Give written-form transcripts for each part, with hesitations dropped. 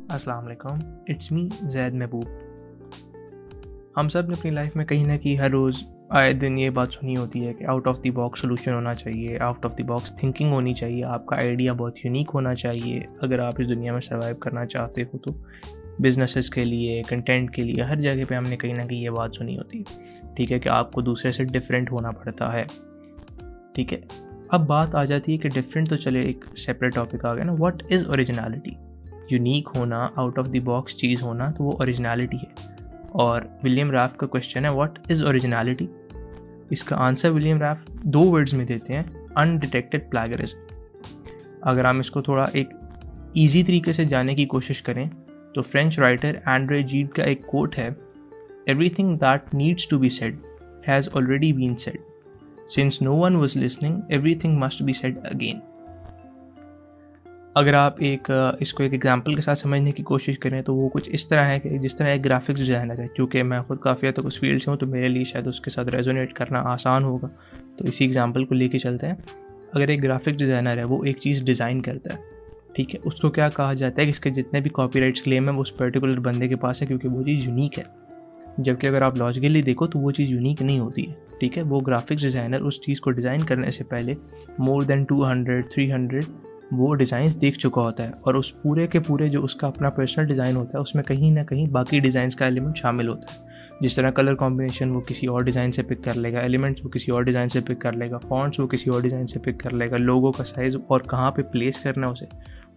अस्सलाम वालेकुम, it's me ज़ैद महबूब। हम सब ने अपनी लाइफ में कहीं ना कहीं हर रोज़ आए दिन ये बात सुनी होती है कि out of the box solution होना चाहिए, out of the box thinking होनी चाहिए, आपका आइडिया बहुत यूनिक होना चाहिए अगर आप इस दुनिया में सर्वाइव करना चाहते हो। तो बिजनेसेस के लिए, कंटेंट के लिए, हर जगह पे हमने कहीं ना कहीं ये बात सुनी होती है, ठीक है, कि आपको दूसरे से डिफरेंट होना पड़ता है। ठीक है, अब बात आ जाती है कि डिफरेंट तो चले, एक सेपरेट टॉपिक आ गया ना, व्हाट इज़ ओरिजिनलिटी। यूनिक होना, आउट ऑफ द बॉक्स चीज़ होना, तो वो ओरिजिनलिटी है। और विलियम रैफ का क्वेश्चन है व्हाट इज़ ओरिजिनलिटी। इसका आंसर विलियम रैफ 2 वर्ड्स में देते हैं, अनडिटेक्टेड प्लैगरिज्म। अगर हम इसको थोड़ा एक ईजी तरीके से जानने की कोशिश करें तो फ्रेंच राइटर एंड्रे जीड का एक कोट है, everything that needs to be said has already been said, since no one was listening everything must be said again. अगर आप इसको एक एग्जांपल के साथ समझने की कोशिश करें तो वो कुछ इस तरह है कि जिस तरह एक ग्राफिक्स डिज़ाइनर है, क्योंकि मैं खुद काफ़ी हद तक उस फील्ड से हूँ तो मेरे लिए शायद उसके साथ रेजोनेट करना आसान होगा, तो इसी एग्जांपल को लेके चलते हैं। अगर एक ग्राफिक्स डिज़ाइनर है, वो एक चीज़ डिज़ाइन करता है, ठीक है, उसको क्या कहा जाता है कि इसके जितने भी कॉपीराइट्स क्लेम है वो उस पर्टिकुलर बंदे के पास है, क्योंकि वो चीज़ यूनिक है। जबकि अगर आप लॉजिकली देखो तो वो चीज़ यूनिक नहीं होती है। ठीक है, वो ग्राफिक्स डिज़ाइनर उस चीज़ को डिज़ाइन करने से पहले मोर देन 200 300 वो डिज़ाइंस देख चुका होता है, और उस पूरे के पूरे जो उसका अपना पर्सनल डिज़ाइन होता है उसमें कहीं ना कहीं बाकी डिज़ाइंस का एलिमेंट शामिल होता है। जिस तरह कलर कॉम्बिनेशन वो किसी और डिज़ाइन से पिक कर लेगा, एलिमेंट्स वो किसी और डिज़ाइन से पिक कर लेगा, फॉन्ट्स वो किसी और डिज़ाइन से पिक कर लेगा, लोगो का साइज़ और कहाँ पे प्लेस करना है उसे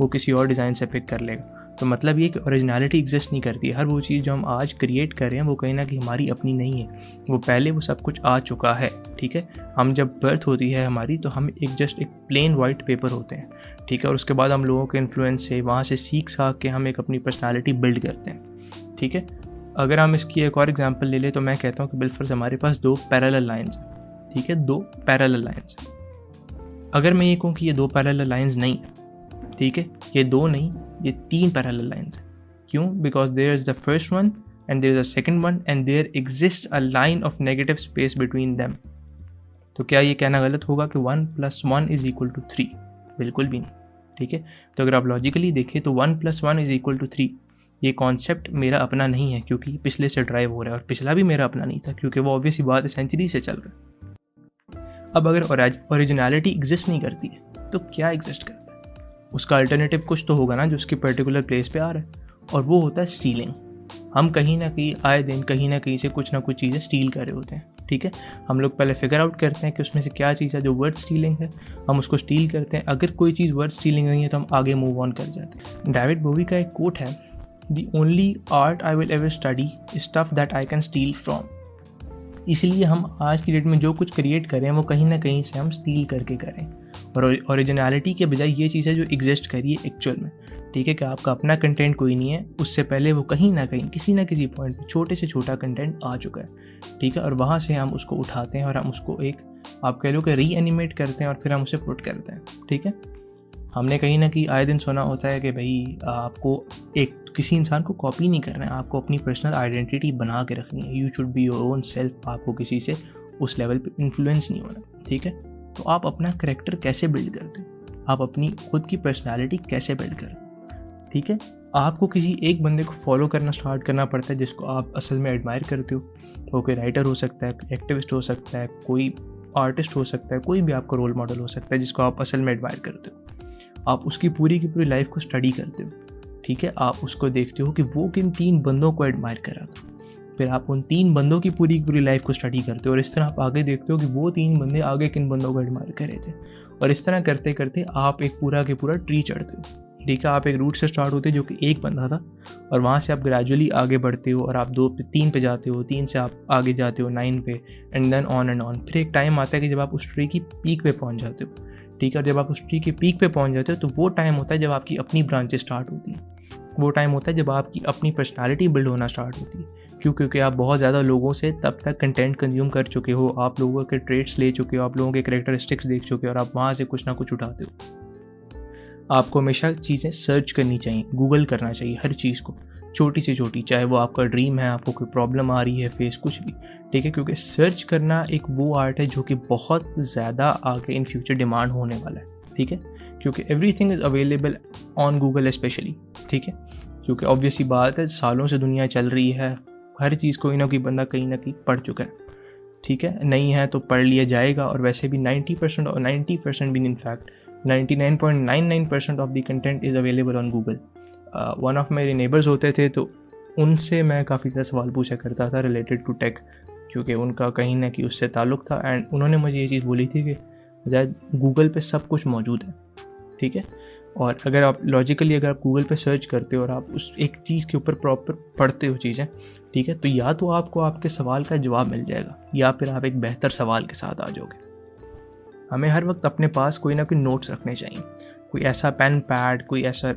वो किसी और डिज़ाइन से पिक कर लेगा। तो मतलब ये कि ओरिजिनलिटी एग्जिस्ट नहीं करती है। हर वो चीज़ जो हम आज क्रिएट कर रहे हैं वो कहीं ना कहीं हमारी अपनी नहीं है, वो पहले वो सब कुछ आ चुका है। ठीक है, हम जब बर्थ होती है हमारी तो हम एक प्लेन वाइट पेपर होते हैं, ठीक है, और उसके बाद हम लोगों के इन्फ्लुएंस से वहाँ से सीख के हम एक अपनी पर्सनालिटी बिल्ड करते हैं। ठीक है, अगर हम इसकी एक और एग्जांपल ले लें तो मैं कहता हूँ कि बिलफर्ज हमारे पास 2 पैरेलल लाइंस हैं। ठीक है, 2 पैरेलल लाइंस। अगर मैं ये कहूँ कि ये 2 पैरेलल लाइंस नहीं, ठीक है, ये 2 नहीं, ये 3 पैरेलल लाइंस हैं। क्यों? Because there is the first one and there is the second one and there exist a line of negative space between them. तो क्या ये कहना गलत होगा कि 1 + 1 = 3? बिल्कुल भी नहीं। ठीक है, तो अगर आप लॉजिकली देखें तो 1 + 1 = 3 ये कॉन्सेप्ट मेरा अपना नहीं है, क्योंकि पिछले से ड्राइव हो रहा है, और पिछला भी मेरा अपना नहीं था, क्योंकि वो ऑब्वियस ही बात है सेंचुरी से चल रहा है। अब अगर ओरिजिनलिटी एग्जिस्ट नहीं करती है तो क्या एग्जिस्ट करता है? उसका अल्टरनेटिव कुछ तो होगा ना जो उसकी पर्टिकुलर प्लेस पे आ रहा है, और वो होता है स्टीलिंग। हम कहीं ना कहीं आए दिन कहीं ना कहीं से कुछ ना कुछ चीज़ें स्टील कर रहे होते हैं। ठीक है, हम लोग पहले फिगर आउट करते हैं कि उसमें से क्या चीज़ है जो वर्थ स्टीलिंग है, हम उसको स्टील करते हैं। अगर कोई चीज़ वर्थ स्टीलिंग नहीं है तो हम आगे मूव ऑन कर जाते हैं। डेविड बोवी का एक कोट है, the only art I will ever study stuff that I can steel from. इसलिए हम आज की डेट में जो कुछ क्रिएट करें वो कहीं ना कहीं से हम स्टील करके करें, और ओरिजिनलिटी के बजाय ये चीज़ है जो एग्जिस्ट करिए एक्चुअल में। ठीक है, कि आपका अपना कंटेंट कोई नहीं है, उससे पहले वो कहीं ना कहीं किसी ना किसी पॉइंट पे छोटे से छोटा कंटेंट आ चुका है। ठीक है, और वहाँ से हम उसको उठाते हैं और हम उसको एक, आप कह लो कि री एनिमेट करते हैं और फिर हम उसे पुट करते हैं। ठीक है, हमने कहीं ना कहीं आए दिन सुना होता है कि भाई आपको एक किसी इंसान को कॉपी नहीं करना है, आपको अपनी पर्सनल आइडेंटिटी बना के रखनी है। You should be your own self, आपको किसी से उस लेवल पे इन्फ्लुएंस नहीं होना। ठीक है, तो आप अपना करैक्टर कैसे बिल्ड करते हैं, आप अपनी खुद की पर्सनालिटी कैसे बिल्ड करें। ठीक है, आपको किसी एक बंदे को फॉलो करना स्टार्ट करना पड़ता है जिसको आप असल में एडमायर करते हो। तो कोई राइटर हो सकता है, एक्टिविस्ट हो सकता है, कोई आर्टिस्ट हो सकता है, कोई भी आपका रोल मॉडल हो सकता है जिसको आप असल में एडमायर करते हो। आप उसकी पूरी की पूरी लाइफ को स्टडी करते हो। ठीक है, आप उसको देखते हो कि वो किन 3 बंदों को एडमायर करा था, फिर आप उन 3 बंदों की पूरी लाइफ को स्टडी करते हो, और इस तरह आप आगे देखते हो कि वो 3 बंदे आगे किन बंदों को एडमायर करे थे, और इस तरह करते करते आप एक पूरा के पूरा ट्री चढ़ते हो। ठीक है, आप एक रूट से स्टार्ट होते हो जो कि एक बंदा था, और वहाँ से आप ग्रेजुअली आगे बढ़ते हो और आप 2 पे 3 पे जाते हो, 3 से आप आगे जाते हो 9 पे, and then on and on. फिर एक टाइम आता है कि जब आप उस ट्री की पीक पे पहुँच जाते हो। ठीक है, और जब आप उस ट्री की पीक पे पहुँच जाते हो तो वो टाइम होता है जब आपकी अपनी ब्रांचेस स्टार्ट होती हैं। वो टाइम होता है जब आपकी अपनी पर्सनालिटी बिल्ड होना स्टार्ट होती है। क्यों? क्योंकि आप बहुत ज़्यादा लोगों से तब तक कंटेंट कंज्यूम कर चुके हो, आप लोगों के ट्रेट्स ले चुके हो, आप लोगों के कैरेक्टरिस्टिक्स देख चुके हो, और आप वहाँ से कुछ ना कुछ उठाते हो। आपको हमेशा चीज़ें सर्च करनी चाहिए, गूगल करना चाहिए हर चीज़ को, छोटी से छोटी, चाहे वो आपका ड्रीम है, आपको कोई प्रॉब्लम आ रही है फेस, कुछ भी। ठीक है, क्योंकि सर्च करना एक वो आर्ट है जो कि बहुत ज़्यादा आगे इन फ्यूचर डिमांड होने वाला है। ठीक है, क्योंकि everything is available on Google specially. ठीक है, क्योंकि ऑब्वियसली बात है, सालों से दुनिया चल रही है, हर चीज़ कोई ना कोई बंदा कहीं ना कहीं पढ़ चुका है, ठीक है, नहीं है तो पढ़ लिया जाएगा। और वैसे भी 90% और 90% भी, in fact 99.99% of the content is available on Google. One of मेरे नेबर्स होते थे, तो उनसे मैं काफ़ी ज़्यादा सवाल पूछा करता था रिलेटेड टू टेक, क्योंकि उनका कहीं ना कहीं उससे ताल्लुक़ था। एंड उन्होंने मुझे ये चीज़ बोली थी कि शायद गूगल पे सब कुछ मौजूद है, ठीक है, और अगर आप लॉजिकली अगर आप गूगल पे सर्च करते हो और आप उस एक चीज़ के ऊपर प्रॉपर पढ़ते हो चीज़ें, ठीक है, तो या तो आपको आपके सवाल का जवाब मिल जाएगा या फिर आप एक बेहतर सवाल के साथ आ जाओगे। हमें हर वक्त अपने पास कोई ना कोई नोट्स रखने चाहिए, कोई ऐसा पेन पैड, कोई ऐसा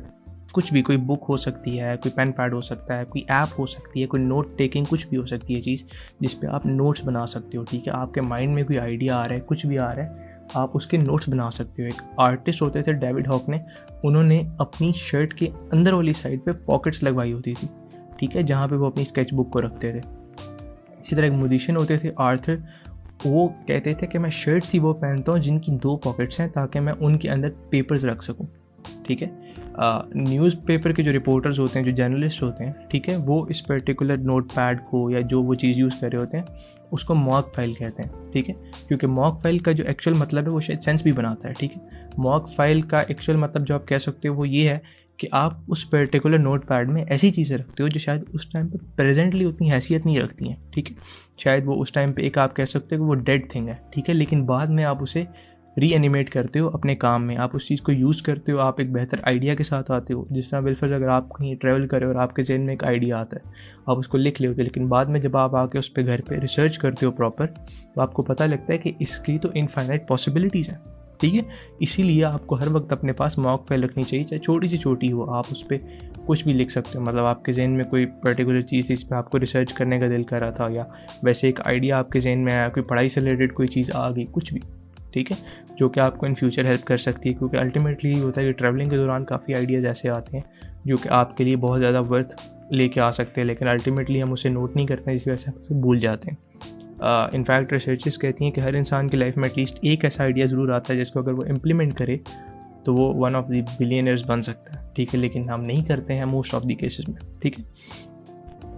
कुछ भी, कोई बुक हो सकती है, कोई पेन पैड हो सकता है, कोई ऐप हो सकती है, कोई नोट टेकिंग, कुछ भी हो सकती है चीज़ जिस पे आप नोट्स बना सकते हो, ठीक है। आपके माइंड में कोई आइडिया आ रहा है, कुछ भी आ रहा है, आप उसके नोट्स बना सकते हो। एक आर्टिस्ट होते थे डेविड हॉक ने, उन्होंने अपनी शर्ट के अंदर वाली साइड पे पॉकेट्स लगवाई होती थी, ठीक है, जहाँ पे वो अपनी स्केच बुक को रखते थे। इसी तरह एक म्यूजिशियन होते थे आर्थर, वो कहते थे कि मैं शर्ट्स ही वो पहनता हूँ जिनकी 2 पॉकेट्स हैं ताकि मैं उनके अंदर पेपर्स रख सकूँ, ठीक है। न्यूज़पेपर के जो रिपोर्टर्स होते हैं, जो जर्नलिस्ट होते हैं, ठीक है, वो इस पर्टिकुलर नोट पैड को या जो वो चीज़ यूज़ कर रहे होते हैं उसको मॉक फाइल कहते हैं, ठीक है, क्योंकि मॉक फाइल का जो एक्चुअल मतलब है वो शायद सेंस भी बनाता है, ठीक है। मॉक फाइल का एक्चुअल मतलब जो आप कह सकते हो वो ये है कि आप उस पर्टिकुलर नोट पैड में ऐसी चीज़ें रखते हो जो शायद उस टाइम पे प्रेजेंटली उतनी हैसियत नहीं रखती हैं, ठीक है। शायद वो उस टाइम पे एक आप कह सकते हो कि वो डेड थिंग है, ठीक है, लेकिन बाद में आप उसे रीएनिमेट करते हो अपने काम में, आप उस चीज़ को यूज़ करते हो, आप एक बेहतर आइडिया के साथ आते हो। जिस तरह बिलफर्ज अगर आप कहीं ट्रैवल कर रहे हो और आपके जहन में एक आइडिया आता है, आप उसको लिख लेते हो, लेकिन बाद में जब आप आके उस पर घर पे रिसर्च करते हो प्रॉपर, तो आपको पता लगता है कि इसकी तो इनफाइनाइट पॉसिबिलिटीज़ हैं, ठीक है। इसीलिए आपको हर वक्त अपने पास मॉक फाइल रखनी चाहिए, चाहे छोटी से छोटी हो, आप उस पर कुछ भी लिख सकते हो। मतलब आपके जहन में कोई पर्टिकुलर चीज़ इस पर आपको रिसर्च करने का दिल कर रहा था, या वैसे एक आइडिया आपके जहन में आया, कोई पढ़ाई से रिलेटेड कोई चीज़ आ गई, कुछ भी, ठीक है, जो कि आपको इन फ्यूचर हेल्प कर सकती है। क्योंकि अल्टीमेटली ये होता है कि ट्रैवलिंग के दौरान काफ़ी आइडियाज़ ऐसे आते हैं जो कि आपके लिए बहुत ज़्यादा वर्थ लेके आ सकते हैं, लेकिन अल्टीमेटली हम उसे नोट नहीं करते हैं, इस वजह से हम उसे भूल जाते हैं। इनफैक्ट रिसर्चर्स कहती हैं कि हर इंसान की लाइफ में एटलीस्ट एक ऐसा आइडिया ज़रूर आता है जिसको अगर वो इम्प्लीमेंट करे तो वो वन ऑफ द बिलियनर्स बन सकता है, ठीक है, लेकिन हम नहीं करते हैं मोस्ट ऑफ द केसेस में, ठीक है।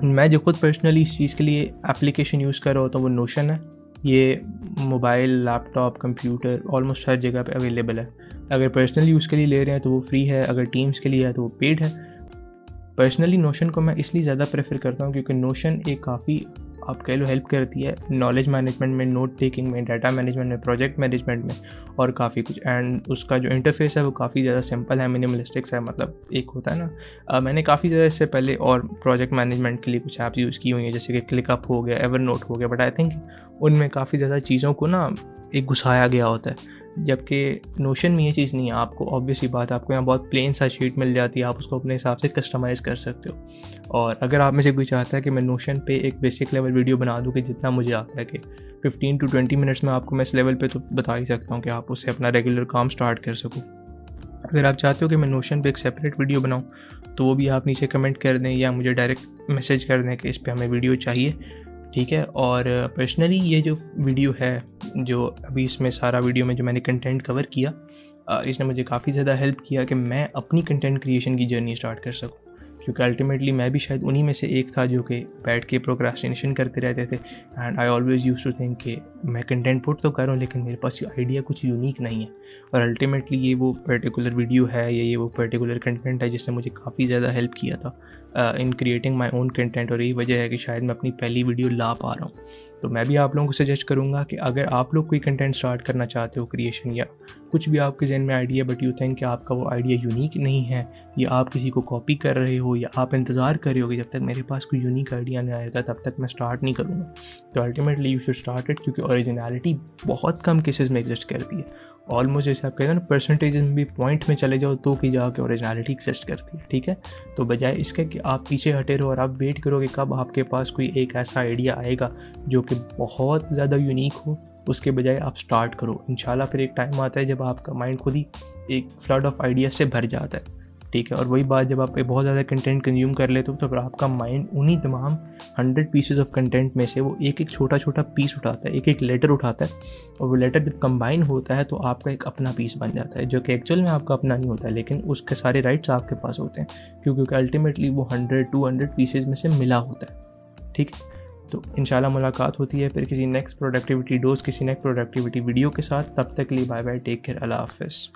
मैं जो खुद पर्सनली इस चीज़ के लिए एप्लीकेशन यूज़ कर रहा होता हूँ वो नोशन है। ये मोबाइल, लैपटॉप, कंप्यूटर ऑलमोस्ट हर जगह पे अवेलेबल है। अगर पर्सनल यूज़ के लिए ले रहे हैं तो वो फ्री है, अगर टीम्स के लिए है तो वो पेड है। पर्सनली नोशन को मैं इसलिए ज़्यादा प्रेफर करता हूँ क्योंकि नोशन एक काफ़ी, आप कह लो, हेल्प करती है नॉलेज मैनेजमेंट में, नोट टेकिंग में, डाटा मैनेजमेंट में, प्रोजेक्ट मैनेजमेंट में और काफ़ी कुछ। एंड उसका जो इंटरफेस है वो काफ़ी ज़्यादा सिंपल है, मिनिमलिस्टिक्स है। मतलब एक होता है ना, मैंने काफ़ी ज़्यादा इससे पहले और प्रोजेक्ट मैनेजमेंट के लिए कुछ ऐप्स यूज़ की हुई हैं, जैसे कि क्लिकअप हो गया, एवरनोट हो गया, बट आई थिंक उनमें काफ़ी ज़्यादा चीज़ों को ना एक घुसाया गया होता है, जबकि नोशन में ये चीज़ नहीं है। आपको ऑब्वियसली बात, आपको यहाँ बहुत प्लेन सा शीट मिल जाती है, आप उसको अपने हिसाब से कस्टमाइज़ कर सकते हो। और अगर आप में से कोई चाहता है कि मैं नोशन पे एक बेसिक लेवल वीडियो बना दूँ कि जितना मुझे आता है कि 15 to 20 मिनट्स में आपको मैं इस लेवल पे तो बता ही सकता हूँ कि आप उससे अपना रेगुलर काम स्टार्ट कर सको। अगर आप चाहते हो कि मैं नोशन पे एक सेपरेट वीडियो बनाऊँ तो वो भी आप नीचे कमेंट कर दें या मुझे डायरेक्ट मैसेज कर दें कि इस पर हमें वीडियो चाहिए, ठीक है। और पर्सनली ये जो वीडियो है, जो अभी इसमें सारा वीडियो में जो मैंने कंटेंट कवर किया, इसने मुझे काफ़ी ज़्यादा हेल्प किया कि मैं अपनी कंटेंट क्रिएशन की जर्नी स्टार्ट कर सकूँ, क्योंकि अल्टीमेटली मैं भी शायद उन्हीं में से एक था जो कि बैठ के प्रोक्रास्टिनेशन करते रहते थे। And I always used to think कि मैं कंटेंट पुट तो करूँ लेकिन मेरे पास ये आइडिया कुछ यूनिक नहीं है। और अल्टीमेटली ये वो पर्टिकुलर वीडियो है या ये वो पर्टिकुलर कंटेंट है जिसने मुझे काफ़ी ज़्यादा हेल्प किया था in creating my own content. और यही वजह है कि शायद मैं अपनी पहली वीडियो ला पा रहा हूँ। तो मैं भी आप लोगों को सजेस्ट करूँगा कि अगर आप लोग कोई कंटेंट स्टार्ट करना चाहते हो, क्रिएशन या कुछ भी आपके जहन में आइडिया, बट यू थिंक कि आपका वो आइडिया यूनिक नहीं है या आप किसी को कॉपी कर रहे हो या आप इंतज़ार कर रहे हो कि जब तक मेरे पास कोई यूनिक आइडिया नहीं आया था तब तक मैं स्टार्ट नहीं करूँगा, तो ultimately you should start it, क्योंकि ओरिजिनलिटी बहुत कम केसेस में एग्जिस्ट करती है। ऑलमोस्ट जैसे आप कहते हैं ना, परसेंटेज में भी पॉइंट में चले जाओ तो कि जाके ओरिजिनलिटी एग्जिस्ट करती है, ठीक है। तो बजाय इसके कि आप पीछे हटे रहो और आप वेट करो कि कब आपके पास कोई एक ऐसा आइडिया आएगा जो कि बहुत ज़्यादा यूनिक हो, उसके बजाय आप स्टार्ट करो। इंशाल्लाह फिर एक टाइम आता है जब आपका माइंड खुद ही एक फ्लड ऑफ आइडिया से भर जाता है, ठीक है। और वही बात, जब आप बहुत ज़्यादा कंटेंट कंज्यूम कर लेते हो तो फिर आपका माइंड उन्हीं तमाम 100 पीसेज ऑफ कंटेंट में से वो एक एक छोटा छोटा पीस उठाता है, एक एक लेटर उठाता है, और वो लेटर जब कंबाइन होता है तो आपका एक अपना पीस बन जाता है, जो कि एक्चुअल में आपका अपना नहीं होता है, लेकिन उसके सारे राइट्स आपके पास होते हैं, क्योंकि अल्टीमेटली वो 100-200 पीसेज में से मिला होता है। ठीक है, तो इंशाल्लाह मुलाकात होती है फिर किसी नेक्स्ट प्रोडक्टिविटी डोज, किसी नेक्स्ट प्रोडक्टिविटी वीडियो के साथ। तब तक के लिए बाय बाय, टेक केयर, अल्लाह हाफ़िज़।